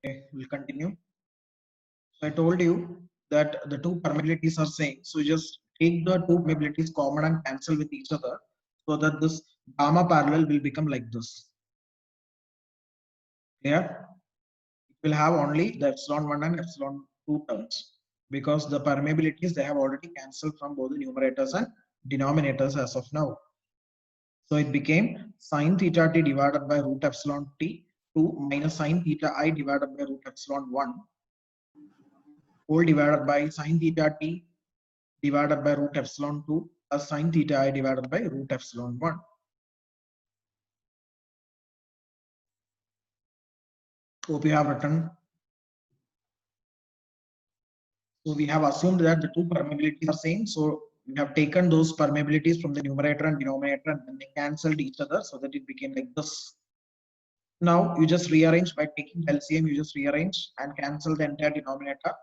Okay, we'll continue. So I told you that the two permeabilities are same. So you just take the two permeabilities common and cancel with each other so that this gamma parallel will become like this. Clear? It will have only the epsilon 1 and epsilon 2 terms because the permeabilities they have already cancelled from both the numerators and denominators as of now. So it became sine theta t divided by root epsilon t 2 minus sine theta I divided by root epsilon 1 whole divided by sine theta t divided by root epsilon 2 plus sine theta I divided by root epsilon 1. Hope you have written. So we have assumed that the two permeabilities are same. So we have taken those permeabilities from the numerator and denominator and then they cancelled each other so that it became like this. Now you just rearrange by taking LCM, you just rearrange and cancel the entire denominator.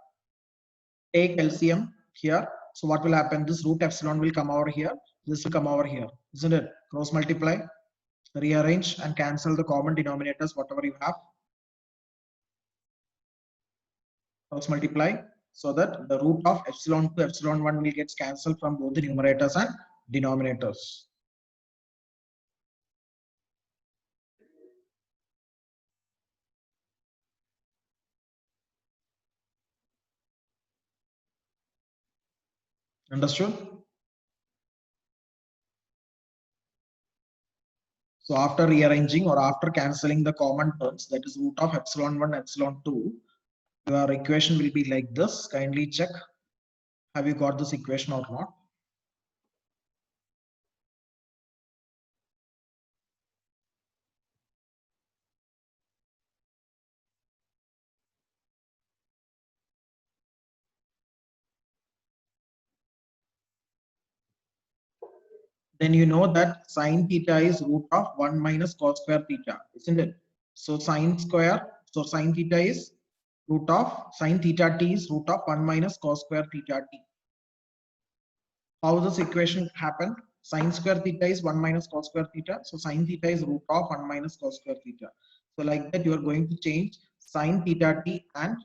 Take LCM here. So what will happen? This root epsilon will come over here. This will come over here, isn't it? Cross multiply, rearrange and cancel the common denominators, whatever you have. Cross multiply so that the root of epsilon to epsilon 1 will get cancelled from both the numerators and denominators. Understood? So after rearranging or after cancelling the common terms, that is root of epsilon 1, epsilon 2, your equation will be like this. Kindly check. Have you got this equation or not? Then you know that sine theta is root of 1 minus cos square theta, isn't it? So sine square, so sine theta is root of sine theta t is root of 1 minus cos square theta t. How this equation happened? Sine square theta is 1 minus cos square theta. So sine theta is root of 1 minus cos square theta. So like that you are going to change sine theta t and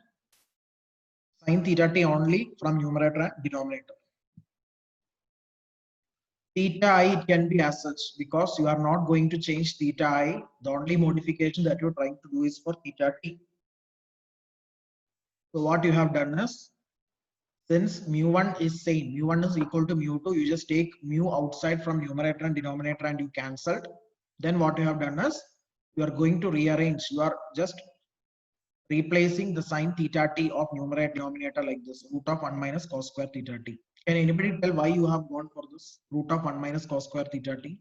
sine theta t only from numerator and denominator. Theta I it can be as such because you are not going to change theta I. The only modification that you're trying to do is for theta t. So what you have done is, since mu1 is same, mu1 is equal to mu2, you just take mu outside from numerator and denominator and you cancelled. Then what you have done is, you are going to rearrange. You are just replacing the sine theta t of numerator denominator like this, root of 1 minus cos square theta t. Can anybody tell why you have gone for this root of 1 minus cos square theta t?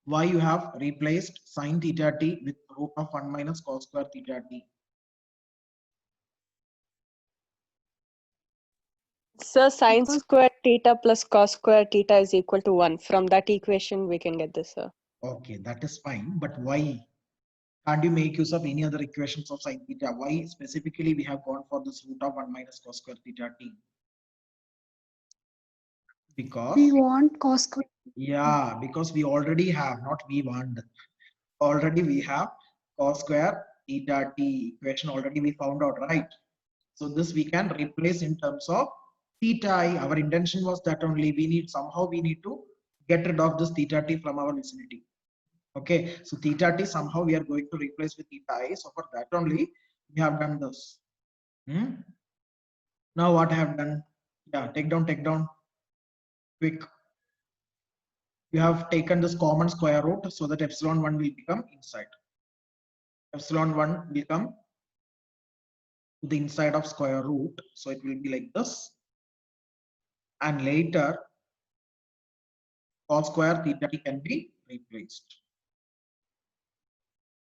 Why you have replaced sine theta t with root of 1 minus cos square theta t? So sine square theta plus cos square theta is equal to 1. From that equation, we can get this, sir. Okay, that is fine. But why can't you make use of any other equations of sine theta? Why specifically we have gone for this root of 1 minus cos square theta t? Because We want cos square. yeah, because we already have, not we want. Already we have cos square theta t equation already we found out, right? So this we can replace in terms of theta I. Our intention was that only we need somehow we need to get rid of this theta t from our vicinity. Okay, so theta t somehow we are going to replace with theta I. So for that only we have done this. Now what I have done? Yeah, take down quick. You have taken this common square root so that epsilon 1 will become inside. Epsilon 1 will come to the inside of square root. So it will be like this. And later cos square theta t can be replaced.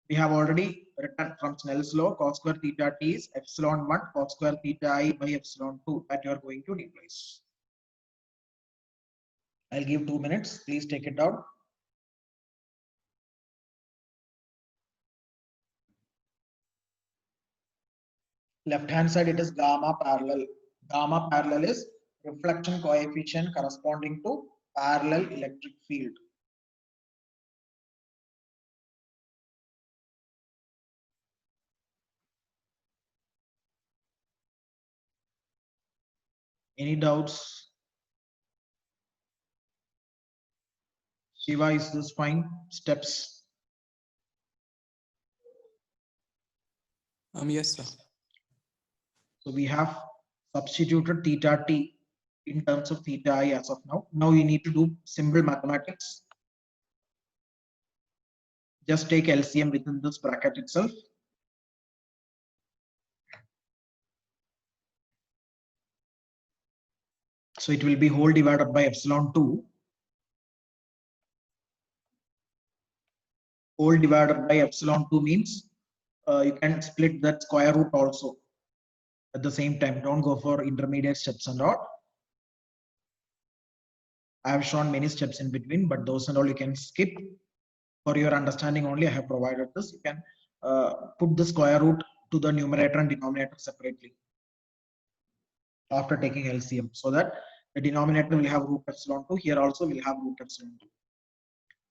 We have already written from Snell's law cos square theta t is epsilon 1 cos square theta I by epsilon 2 that you are going to replace. I'll give 2 minutes. Please take it down. Left hand side it is gamma parallel. Gamma parallel is reflection coefficient corresponding to parallel electric field. Any doubts? Shiva, is this fine? Steps. Yes, sir. So we have substituted theta t in terms of theta I as of now. Now you need to do simple mathematics. Just take LCM within this bracket itself. So it will be whole divided by epsilon 2. Whole divided by epsilon 2 means you can split that square root also at the same time. Don't go for intermediate steps and all. I have shown many steps in between, but those and all you can skip. For your understanding only, I have provided this. You can put the square root to the numerator and denominator separately after taking LCM, so that the denominator will have root epsilon 2. Here also will have root epsilon 2.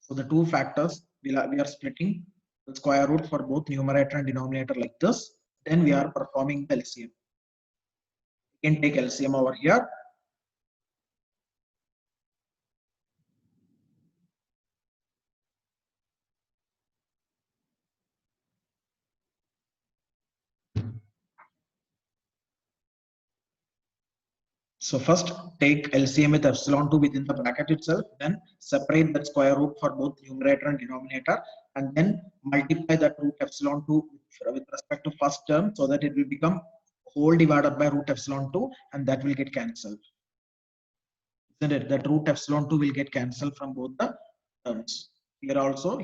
So the two factors we are splitting the square root for both numerator and denominator like this. Then we are performing the LCM. You can take LCM over here. So first take LCM with epsilon 2 within the bracket itself, then separate that square root for both numerator and denominator, and then multiply that root epsilon 2 with respect to first term, so that it will become whole divided by root epsilon 2, and that will get cancelled. Isn't it? That root epsilon 2 will get cancelled from both the terms. Here also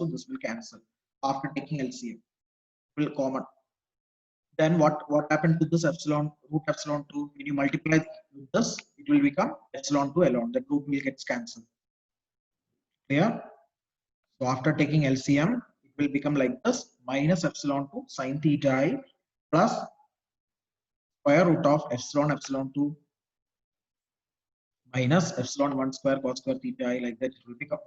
this will cancel after taking LCM. Will common. Then what happened to this epsilon, root epsilon 2? When you multiply with this, it will become epsilon 2 alone. The root will get cancelled. Clear? So after taking LCM, it will become like this: minus epsilon 2 sine theta I plus square root of epsilon 2 minus epsilon 1 square cos square theta I, like that it will become.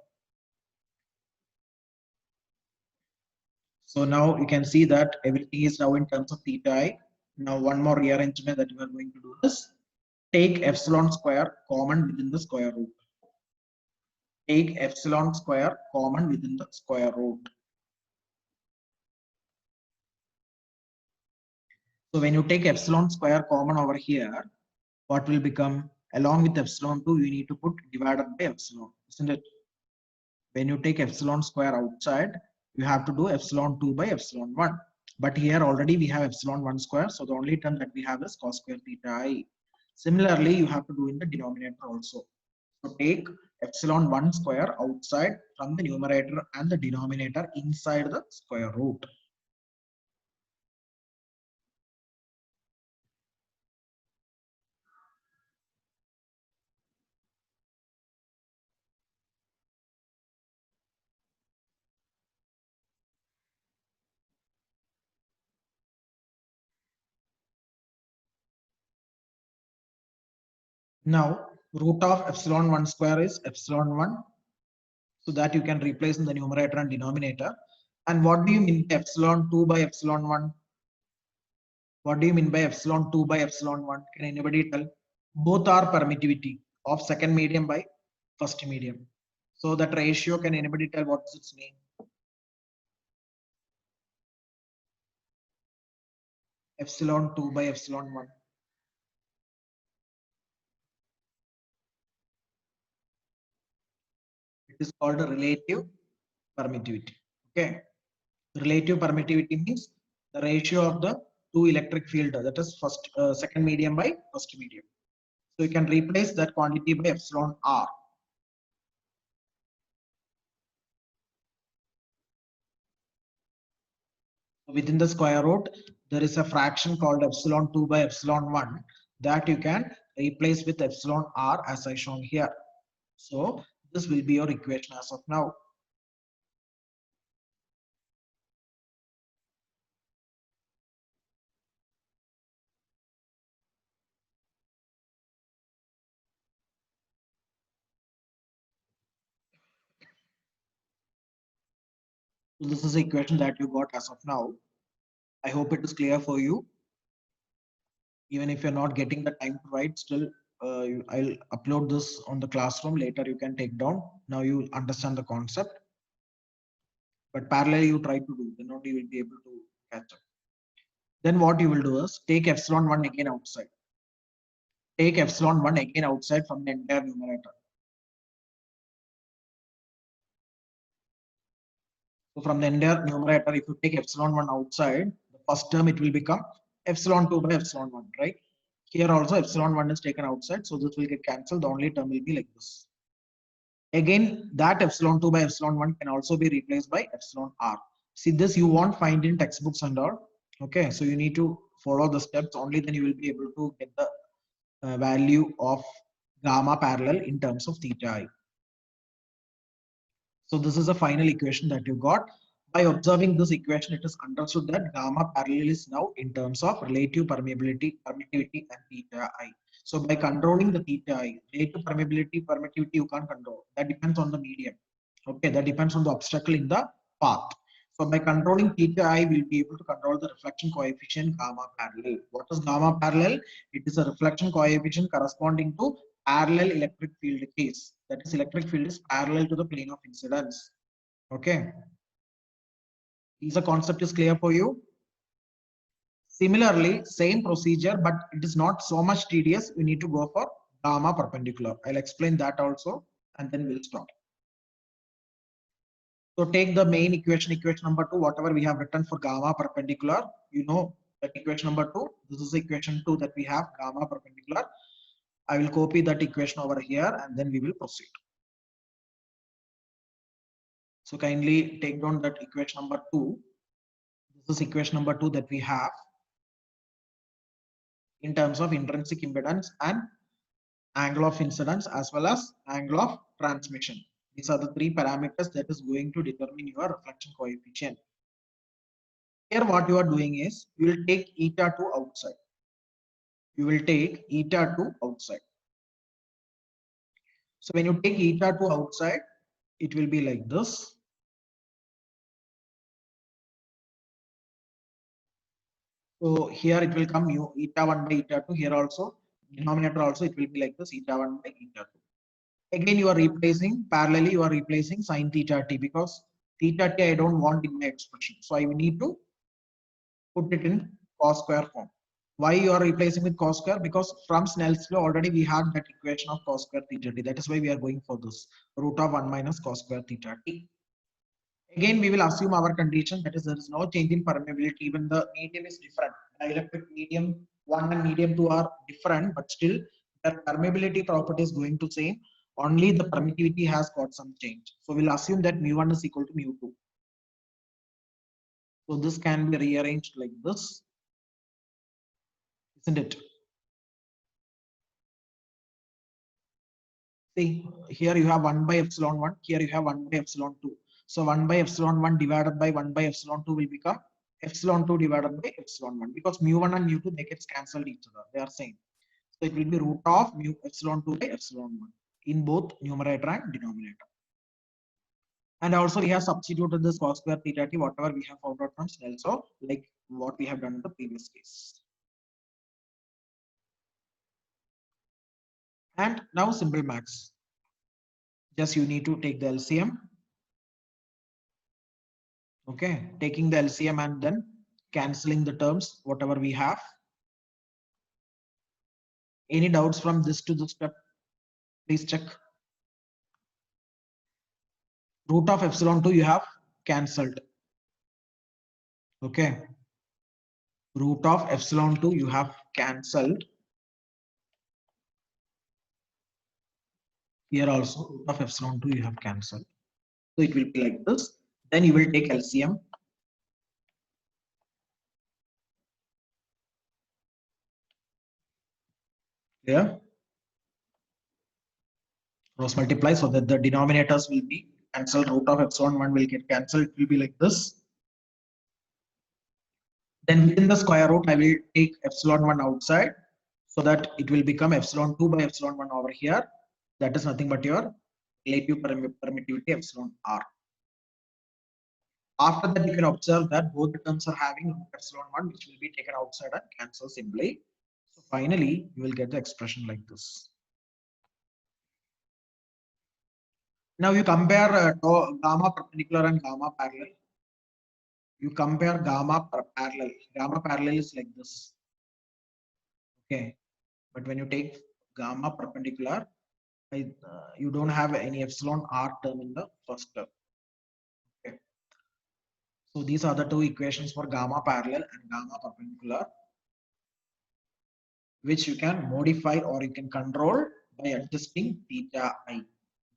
So now you can see that everything is now in terms of theta I. Now one more rearrangement that we are going to do is take epsilon square common within the square root. Take epsilon square common within the square root. So when you take epsilon square common over here, what will become? Along with epsilon 2, you need to put divided by epsilon, isn't it? When you take epsilon square outside, you have to do epsilon 2 by epsilon 1. But here already we have epsilon 1 square, so the only term that we have is cos square theta I. Similarly, you have to do in the denominator also. So take epsilon 1 square outside from the numerator and the denominator inside the square root. Now, root of epsilon 1 square is epsilon 1. So that you can replace in the numerator and denominator. And what do you mean by epsilon 2 by epsilon 1? What do you mean by epsilon 2 by epsilon 1? Can anybody tell? Both are permittivity of second medium by first medium. So that ratio, can anybody tell what does it mean? Epsilon 2 by epsilon 1. It is called a relative permittivity. Okay. Relative permittivity means the ratio of the two electric field, that is second medium by first medium. So you can replace that quantity by epsilon r. Within the square root, there is a fraction called epsilon 2 by epsilon 1 that you can replace with epsilon r as I shown here. So this will be your equation as of now. So this is the equation that you got as of now. I hope it is clear for you. Even if you're not getting the time to write, still I'll upload this on the classroom later. You can take down. Now you understand the concept, but parallel you try to do, then only you will be able to catch up. Then what you will do is take epsilon 1 again outside. Take epsilon 1 again outside from the entire numerator. So from the entire numerator, if you take epsilon 1 outside, the first term it will become epsilon 2 by epsilon 1, right? Here also epsilon 1 is taken outside, so this will get cancelled. The only term will be like this. Again, that epsilon 2 by epsilon 1 can also be replaced by epsilon r. See, this you won't find in textbooks and all. Okay, so you need to follow the steps, only then you will be able to get the value of gamma parallel in terms of theta I. So this is a final equation that you got. By observing this equation, it is understood that gamma parallel is now in terms of relative permeability, permittivity, and theta I. So by controlling the theta I, relative permeability, permittivity you can't control. That depends on the medium. Okay, that depends on the obstacle in the path. So by controlling theta I, we'll be able to control the reflection coefficient gamma parallel. What is gamma parallel? It is a reflection coefficient corresponding to parallel electric field case. That is, electric field is parallel to the plane of incidence. Okay. Is the concept is clear for you? Similarly, same procedure, but it is not so much tedious. We need to go for gamma perpendicular. I'll explain that also, and then we'll stop. So take the main equation, equation number 2, whatever we have written for gamma perpendicular, you know that equation number 2, this is equation 2 that we have, gamma perpendicular. I will copy that equation over here and then we will proceed. So kindly take down that equation number 2. This is equation number 2 that we have in terms of intrinsic impedance and angle of incidence as well as angle of transmission. These are the three parameters that is going to determine your reflection coefficient. Here what you are doing is you will take eta 2 outside. You will take eta 2 outside. So when you take eta 2 outside, it will be like this. So here it will come mu eta 1 by eta 2. Here also, denominator also it will be like this, eta 1 by eta 2. Again, you are replacing, parallelly you are replacing sine theta t, because theta t I don't want in my expression. So I need to put it in cos square form. Why you are replacing with cos square? Because from Snell's law already we had that equation of cos square theta t. That is why we are going for this root of 1 minus cos square theta t. Again, we will assume our condition, that is there is no change in permeability. Even the medium is different. Dielectric medium 1 and medium 2 are different, but still the permeability property is going to same. Only the permittivity has got some change. So we'll assume that mu1 is equal to mu2. So this can be rearranged like this, isn't it? See, here you have 1 by epsilon 1, here you have 1 by epsilon 2. So 1 by epsilon 1 divided by 1 by epsilon 2 will become epsilon 2 divided by epsilon 1, because mu1 and mu2 they get cancelled each other. They are same. So it will be root of mu epsilon 2 by epsilon 1 in both numerator and denominator. And also we have substituted this cos square theta t, whatever we have found out from Snell's law, like what we have done in the previous case. And now simple max. Just you need to take the LCM. Okay, taking the LCM and then cancelling the terms, whatever we have. Any doubts from this to this step? Please check. Root of epsilon 2 you have cancelled. Okay. Root of epsilon 2 you have cancelled. Here also root of epsilon 2 you have cancelled. So it will be like this. Then you will take LCM. Here. Cross multiply so that the denominators will be cancelled. Root of epsilon 1 will get cancelled. It will be like this. Then within the square root, I will take epsilon 1 outside so that it will become epsilon 2 by epsilon 1 over here. That is nothing but your relative permittivity epsilon r. After that, you can observe that both the terms are having root epsilon 1, which will be taken outside and cancel simply. So finally, you will get the expression like this. Now you compare gamma perpendicular and gamma parallel. You compare gamma parallel. Gamma parallel is like this. Okay, but when you take gamma perpendicular, you don't have any epsilon r term in the first term. Okay, so these are the two equations for gamma parallel and gamma perpendicular, which you can modify or you can control by adjusting theta I,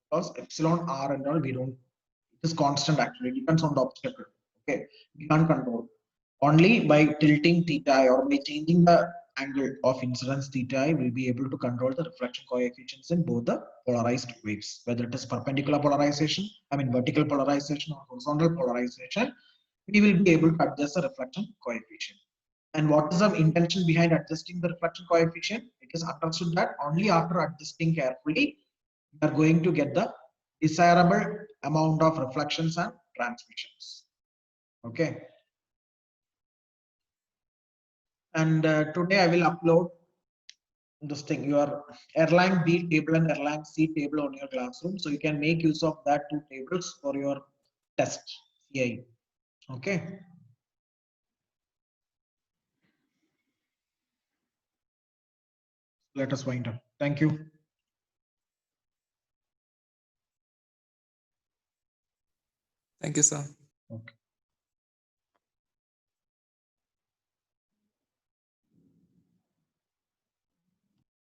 because epsilon r and all we don't, it is constant actually, it depends on the obstacle. Okay, we can't control. Only by tilting theta I or by changing the angle of incidence theta I, we'll be able to control the reflection coefficients in both the polarized waves, whether it is perpendicular polarization, vertical polarization or horizontal polarization, we will be able to adjust the reflection coefficient. And what is the intention behind adjusting the reflection coefficient? It is understood that only after adjusting carefully, we are going to get the desirable amount of reflections and transmissions. Okay. And today I will upload this thing, your Erlang B table and Erlang C table on your classroom. So you can make use of that two tables for your test CI. Okay. Let us wind up. Thank you. Thank you, sir. Okay.